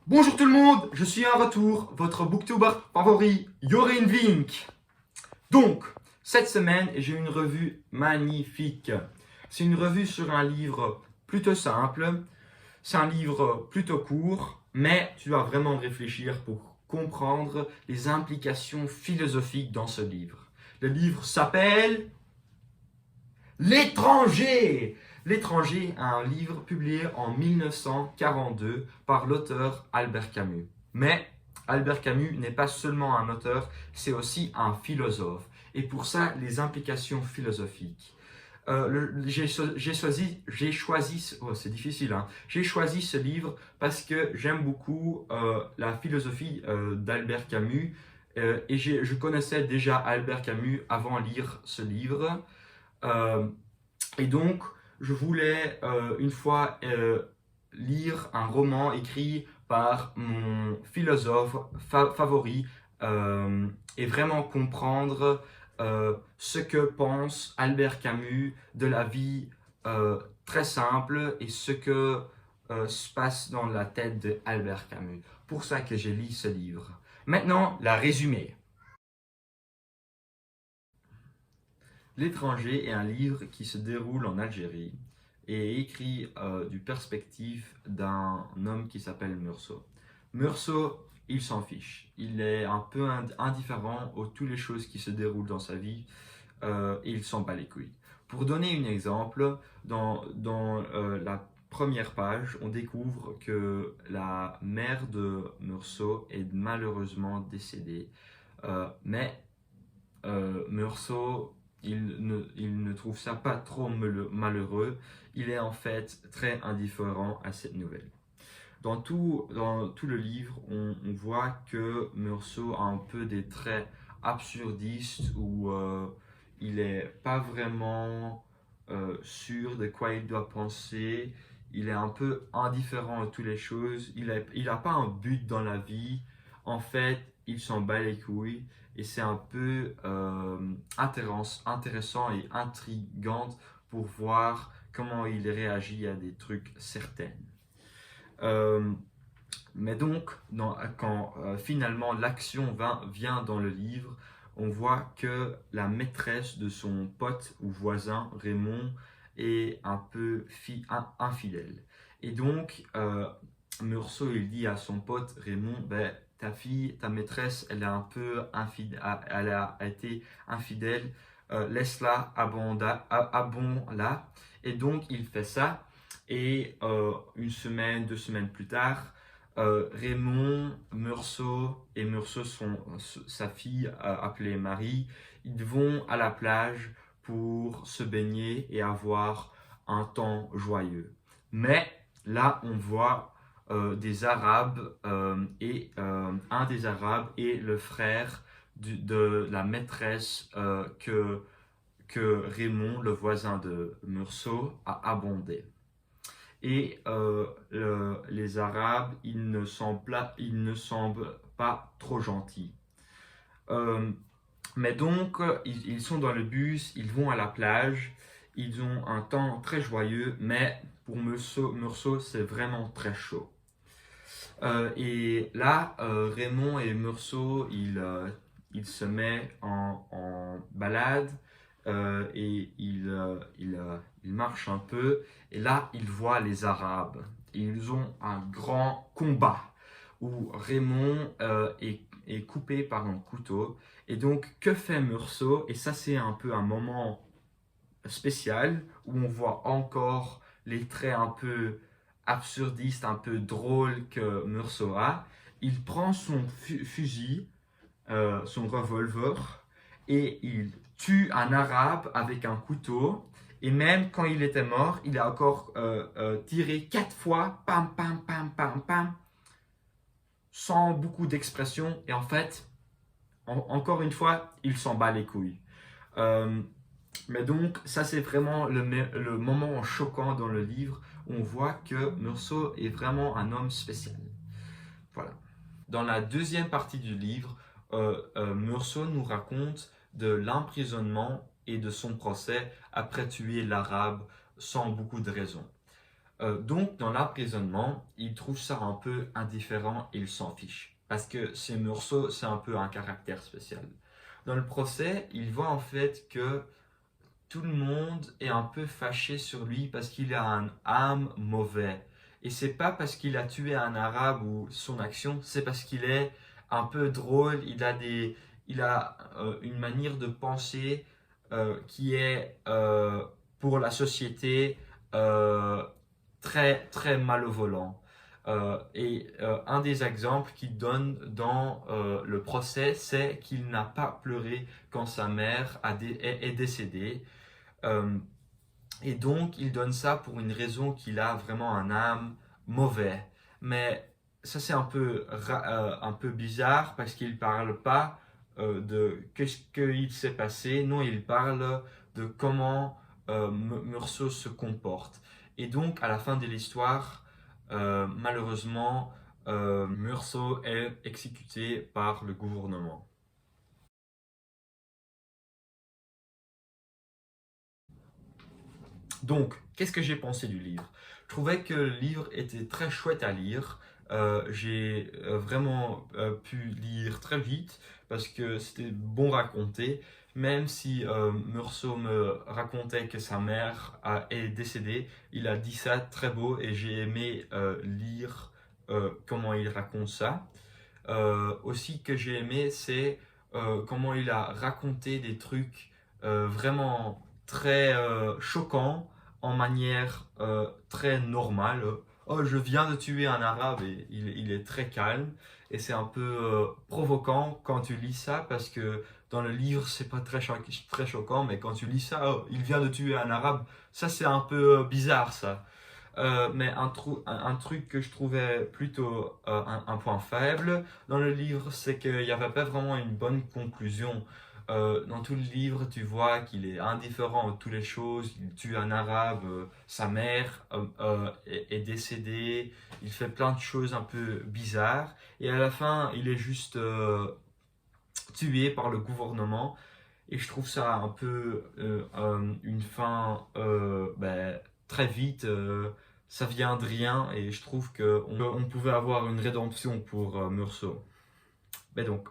Bonjour tout le monde, je suis un retour, votre booktuber favori, Yorin Vink. Donc, cette semaine, j'ai une revue magnifique. C'est une revue sur un livre plutôt simple, c'est un livre plutôt court, mais tu dois vraiment réfléchir pour comprendre les implications philosophiques dans ce livre. Le livre s'appelle L'étranger. L'étranger, un livre publié en 1942 par l'auteur Albert Camus. Mais Albert Camus n'est pas seulement un auteur, c'est aussi un philosophe. Et pour ça, les implications philosophiques. J'ai choisi, oh, c'est difficile, hein. J'ai choisi ce livre parce que j'aime beaucoup la philosophie d'Albert Camus et je connaissais déjà Albert Camus avant de lire ce livre. Euh, et donc, je voulais une fois lire un roman écrit par mon philosophe favori et vraiment comprendre ce que pense Albert Camus de la vie très simple et ce que se passe dans la tête d'Albert Camus. Pour ça que j'ai lu ce livre. Maintenant, la résumé. L'étranger est un livre qui se déroule en Algérie et est écrit du perspective d'un homme qui s'appelle Meursault. Meursault, il s'en fiche. Il est un peu indifférent aux toutes les choses qui se déroulent dans sa vie et il s'en bat les couilles. Pour donner un exemple, dans la première page, on découvre que la mère de Meursault est malheureusement décédée. Mais Meursault, il ne trouve ça pas trop malheureux. Il est en fait très indifférent à cette nouvelle. Dans tout le livre, on voit que Meursault a un peu des traits absurdistes où il n'est pas vraiment sûr de quoi il doit penser. Il est un peu indifférent à toutes les choses. Il n'a pas un but dans la vie. En fait, il s'en bat les couilles. Et c'est un peu intéressant et intriguant pour voir comment il réagit à des trucs certains. Euh, mais donc, quand finalement l'action vient dans le livre, on voit que la maîtresse de son pote ou voisin, Raymond, est un peu infidèle. Et donc, Meursault, il dit à son pote Raymond, ben, ta maîtresse, elle est un peu infidèle, elle a été infidèle, laisse-la, abonde-la. Et donc, il fait ça. Et une semaine, 2 semaines plus tard, Raymond, Meursault et sa fille appelée Marie, ils vont à la plage pour se baigner et avoir un temps joyeux. Mais là, on voit des Arabes et un des Arabes est le frère de la maîtresse que Raymond, le voisin de Meursault, a abondé. Et les Arabes, ils ne semblent pas trop gentils. Euh, mais donc, ils sont dans le bus, ils vont à la plage, ils ont un temps très joyeux, mais pour Meursault c'est vraiment très chaud. Et là, Raymond et Meursault, ils se mettent en balade et ils marchent un peu. Et là, ils voient les Arabes. Et ils ont un grand combat où Raymond est coupé par un couteau. Et donc, que fait Meursault? Et ça, c'est un peu un moment spécial où on voit encore les traits un peu absurdistes, un peu drôles que Meursault a. Il prend son fusil, son revolver, et il tue un arabe avec un couteau. Et même quand il était mort, il a encore tiré 4 fois, pam, pam, pam, pam, pam, sans beaucoup d'expression. Et en fait, encore une fois, il s'en bat les couilles. Euh, mais donc, ça c'est vraiment le moment choquant dans le livre où on voit que Meursault est vraiment un homme spécial. Voilà. Dans la deuxième partie du livre, Meursault nous raconte de l'emprisonnement et de son procès après tuer l'arabe sans beaucoup de raison. Donc, dans l'emprisonnement, il trouve ça un peu indifférent et il s'en fiche. Parce que Meursault, c'est un peu un caractère spécial. Dans le procès, il voit en fait que tout le monde est un peu fâché sur lui parce qu'il a un âme mauvais. Et c'est pas parce qu'il a tué un arabe ou son action, c'est parce qu'il est un peu drôle, il a une manière de penser qui est pour la société euh, très très malevolant. Un des exemples qu'il donne dans le procès, c'est qu'il n'a pas pleuré quand sa mère est décédée. Euh, et donc, il donne ça pour une raison qu'il a vraiment un âme mauvais. Mais ça, c'est un peu bizarre parce qu'il ne parle pas de qu'est-ce qu'il s'est passé. Non, il parle de comment Meursault se comporte. Et donc, à la fin de l'histoire, malheureusement, Meursault est exécuté par le gouvernement. Donc, qu'est-ce que j'ai pensé du livre? Je trouvais que le livre était très chouette à lire. J'ai vraiment pu lire très vite parce que c'était bon raconté. Même si Meursault me racontait que sa mère est décédée, il a dit ça très beau et j'ai aimé lire comment il raconte ça. Aussi que j'ai aimé, c'est comment il a raconté des trucs vraiment très choquants en manière très normale. Oh, je viens de tuer un arabe et il est très calme. Et c'est un peu provoquant quand tu lis ça parce que dans le livre, c'est pas très choquant, mais quand tu lis ça, oh, il vient de tuer un arabe, ça c'est un peu bizarre ça. Mais un truc que je trouvais plutôt un point faible dans le livre, c'est qu'il n'y avait pas vraiment une bonne conclusion. Dans tout le livre, tu vois qu'il est indifférent à toutes les choses. Il tue un arabe, sa mère est décédée, il fait plein de choses un peu bizarres. Et à la fin, il est juste tué par le gouvernement. Et je trouve ça un peu une fin très vite. Ça vient de rien et je trouve qu'on pouvait avoir une rédemption pour Meursault. Mais donc,